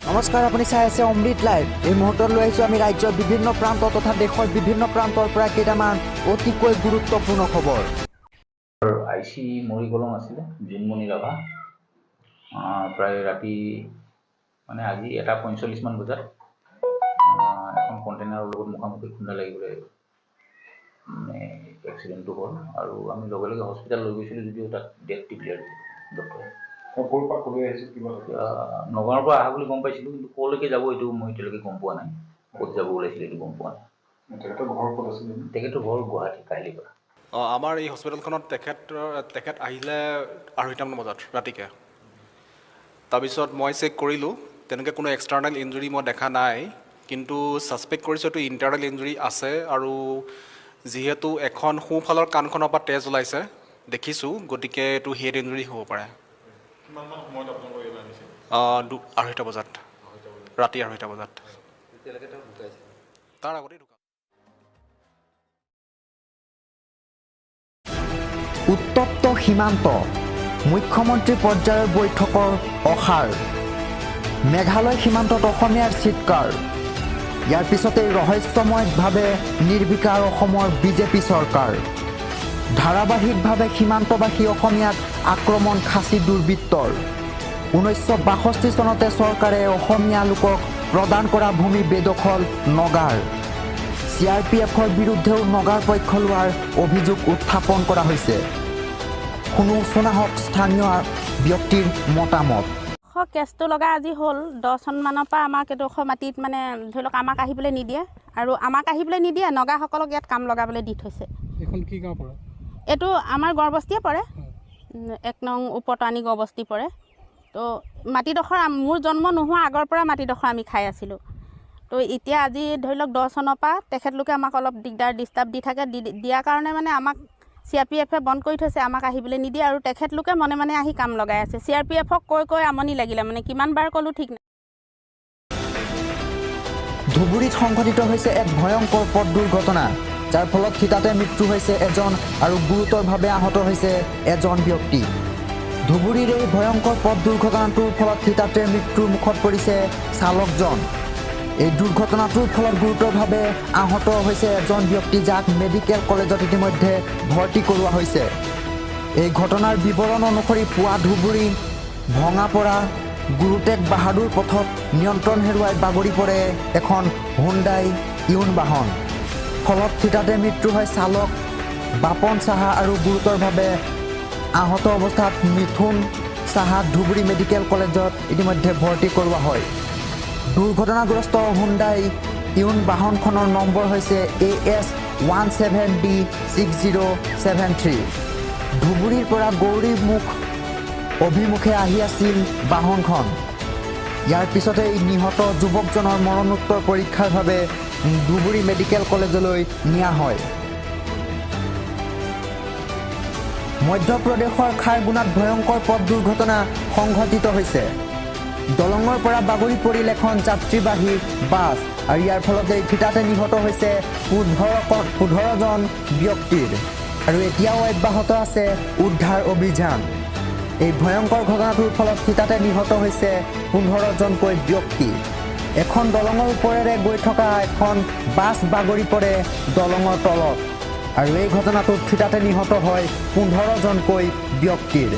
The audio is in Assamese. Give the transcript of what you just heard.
নমস্কাৰ, আপুনি চাই আছে অমৃত লাইভ। এই মুহূৰ্তত লৈ আহিছোঁ আমি ৰাজ্যৰ বিভিন্ন প্ৰান্ত তথা দেশৰ বিভিন্ন প্ৰান্তৰ পৰা কেইটামান অতিকৈ গুৰুত্বপূৰ্ণ খবৰ। IC মৰিকলং আছিলে জোনমণি ৰাভা প্ৰায় ৰাতি মানে আজি 1:45 মান বজাত এখন কণ্টেইনাৰৰ লগত মুখামুখি খুন্দা লাগিবলৈ এক্সিডেণ্টটো হ'ল আৰু আমি লগে লগে হস্পিটেল লৈ গৈছিলোঁ যদিও তাত ডেথ ডিক্লেয়াৰ ডক্টৰে। নগাঁৱৰ পৰা অহা বুলি গম পাইছিলোঁ, কিন্তু ক'লৈকে যাব এইটো মই এতিয়ালৈকে গম পোৱা নাই। ক'ত যাব ওলাইছিলে এইটো গম পোৱা নাই। তেখেতৰ ঘৰ গুৱাহাটী কাহিলীৰ পৰা। আমাৰ এই হস্পিটেলখনত তেখেত আহিলে 2:30 বজাত ৰাতিকৈ। তাৰপিছত মই চেক কৰিলোঁ, তেনেকৈ কোনো এক্সটাৰ্নেল ইঞ্জুৰি মই দেখা নাই, কিন্তু ছাছপেক্ট কৰিছোঁ এইটো ইণ্টাৰনেল ইঞ্জুৰি আছে। আৰু যিহেতু এখন সোঁফালৰ কাণখনৰ পৰা তেজ ওলাইছে দেখিছোঁ, গতিকে এইটো হেড ইঞ্জুৰি হ'ব পাৰে। 2:30 বজাত, ৰাতি 2:30 বজাত। তাৰ আগতেই ঢুকাল। উত্তপ্ত সীমান্ত, মুখ্যমন্ত্ৰী পৰ্যায়ৰ বৈঠকৰ অসাৰ। মেঘালয় সীমান্তত অসমীয়াৰ চিৎকাৰ। ইয়াৰ পিছতেই ৰহস্যময়ভাৱে নিৰ্বিকাৰ অসমৰ বিজেপি চৰকাৰ। ধাৰাবাহিকভাৱে সীমান্তবাসী অসমীয়াক আক্ৰমণ খাচী দুৰ্বৃত্তৰ। 1962 চনতে চৰকাৰে অসমীয়া লোকক প্ৰদান কৰা ভূমি বেদখল নগাৰ। CRPFৰ বিৰুদ্ধেও নগাৰ পক্ষ লোৱাৰ অভিযোগ উত্থাপন কৰা হৈছে। শুনা হওক স্থানীয় ব্যক্তিৰ মতামত। কেছটো লগা আজি হ'ল 10 চনমানৰ পৰা আমাক এডোখৰ মাটিত মানে ধৰি লওক আমাক আহিবলৈ নিদিয়ে, আৰু আমাক আহিবলৈ নিদিয়ে, নগাসকলক ইয়াত কাম লগাবলৈ দি থৈছে। এইখন কি গাঁও পৰে? এইটো আমাৰ গড়বস্তিয়ে পৰে, 1 নং উপতানি গড়বস্তি পৰে। তো মাটিডোখৰ মোৰ জন্ম নোহোৱা আগৰ পৰা মাটিডোখৰ আমি খাই আছিলোঁ। তো এতিয়া আজি ধৰি লওক 10 চনৰ পৰা তেখেতলোকে আমাক অলপ ডিষ্টাৰ্ব দি থাকে। দিয়াৰ কাৰণে মানে আমাক CRPFে বন্ধ কৰি থৈছে, আমাক আহিবলৈ নিদিয়ে, আৰু তেখেতলোকে মনে মনে আহি কাম লগাই আছে। CRPFক কৈ আমনি লাগিলে, মানে কিমানবাৰ ক'লোঁ ঠিক নাই। ধুবুৰীত সংঘটিত হৈছে এক ভয়ংকৰ পথ দুৰ্ঘটনা, যাৰ ফলত থিতাতে মৃত্যু হৈছে এজন আৰু গুৰুতৰভাৱে আহত হৈছে এজন ব্যক্তি। ধুবুৰীৰ এই ভয়ংকৰ পথ দুৰ্ঘটনাটোৰ ফলত থিতাতে মৃত্যুৰ মুখত পৰিছে চালকজন। এই দুৰ্ঘটনাটোৰ ফলত গুৰুতৰভাৱে আহত হৈছে এজন ব্যক্তি, যাক মেডিকেল কলেজত ইতিমধ্যে ভৰ্তি কৰোৱা হৈছে। এই ঘটনাৰ বিৱৰণ অনুসৰি পুৱা ধুবুৰী ভঙাপৰা গুৰুটেক বাহাদুৰ পথত নিয়ন্ত্ৰণ হেৰুৱাই বাগৰি পৰে এখন হুণ্ডাই ইউন বাহন। ফলত থিতাতে মৃত্যু হয় চালক বাপন চাহা আৰু গুৰুতৰভাৱে আহত অৱস্থাত মিথুন চাহাক ধুবুৰী মেডিকেল কলেজত ইতিমধ্যে ভৰ্তি কৰোৱা হয়। দুৰ্ঘটনাগ্ৰস্ত হুণ্ডাই ইউন বাহনখনৰ নম্বৰ হৈছে AS17B6073। ধুবুৰীৰ পৰা গৌৰীমুখ অভিমুখে আহি আছিল বাহনখন। ইয়াৰ পিছতেই নিহত যুৱকজনৰ মৰণোত্তৰ পৰীক্ষাৰ বাবে ধুবুৰী মেডিকেল কলেজলৈ নিয়া হয়। মধ্যপ্ৰদেশৰ খাৰগুনাত ভয়ংকৰ পথ দুৰ্ঘটনা সংঘটিত হৈছে। দলঙৰ পৰা বাগৰি পৰিল এখন যাত্ৰীবাহী বাছ, আৰু ইয়াৰ ফলতে থিতাতে নিহত হৈছে 15জন ব্যক্তিৰ, আৰু এতিয়াও অব্যাহত আছে উদ্ধাৰ অভিযান। এই ভয়ংকৰ ঘটনাটোৰ ফলত থিতাতে নিহত হৈছে 15জনকৈ ব্যক্তি। এখন দলঙৰ ওপৰেৰে গৈ থকা এখন বাছ বাগৰি পৰে দলঙৰ তলত, আৰু এই ঘটনাটোত থিতাতে নিহত হয় 15জনকৈ ব্যক্তিৰ।